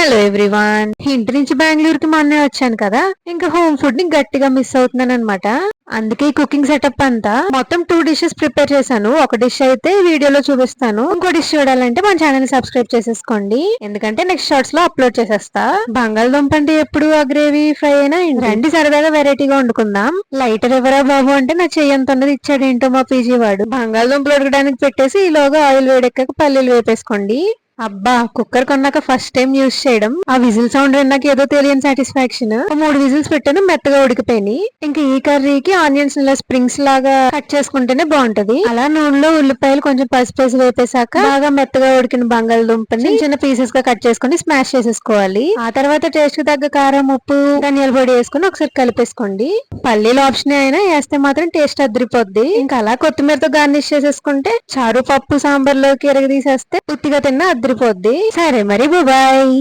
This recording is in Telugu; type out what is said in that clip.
హలో ఎవ్రీవన్, ఇంటి నుంచి బెంగళూరుకి మొన్నే వచ్చాను కదా. ఇంకా హోమ్ ఫుడ్ ని గట్టిగా మిస్ అవుతున్నాను అనమాట. అందుకే కుకింగ్ సెటప్ అంతా మొత్తం 2 డిషెస్ ప్రిపేర్ చేశాను. ఒక డిష్ అయితే వీడియోలో చూపిస్తాను, ఇంకో డిష్ చూడాలంటే మన ఛానల్ ని సబ్స్క్రైబ్ చేసేసుకోండి, ఎందుకంటే నెక్స్ట్ షార్ట్స్ లో అప్లోడ్ చేసేస్తా. బంగాళదుంప అంటే ఎప్పుడు ఆ గ్రేవీ ఫ్రై అయినా రండి సరదాగా వెరైటీగా వండుకుందాం. లైటర్ ఎవరా బాబు అంటే నా చెయ్యంత ఉన్నది ఇచ్చాడు ఏంటో మా పీజీ వాడు. బంగాళదుంపలు ఉడకడానికి పెట్టేసి ఈలోగా ఆయిల్ వేడెక్కాక పల్లీలు వేపేసుకోండి. అబ్బా, కుక్కర్ కొన్నాక ఫస్ట్ టైం యూజ్ చేయడం. ఆ విజిల్ సౌండ్ విన్నాక ఏదో తెలియని సాటిస్ఫాక్షన్. 3 విజిల్స్ పెట్టాను, మెత్తగా ఉడికిపోయినాయి. ఇంకా ఈ కర్రీకి ఆనియన్స్ ఇలా స్ప్రింగ్స్ లాగా కట్ చేసుకుంటేనే బాగుంటది. అలా నూనెలో ఉల్లిపాయలు కొంచెం పసుపు వేసి వేపేశాక బాగా మెత్తగా ఉడికిన బంగాళదుంపని చిన్న పీసెస్ గా కట్ చేసుకుని స్మాష్ చేసేసుకోవాలి. ఆ తర్వాత టేస్ట్ కి తగ్గ కారం, ఉప్పు, ధనియాల పొడి వేసుకుని ఒకసారి కలిపేసుకోండి. పల్లీలు ఆప్షన్ అయినా వేస్తే మాత్రం టేస్ట్ అదిరిపోద్ది. ఇంకా అలా కొత్తిమీరతో గార్నిష్ చేసేసుకుంటే చారు, పప్పు, సాంబార్ లోకి ఎరగదీసేస్తే ఉత్తిగా తిన్నా అదిరిపోద్ది. సరే మరి, బాయ్.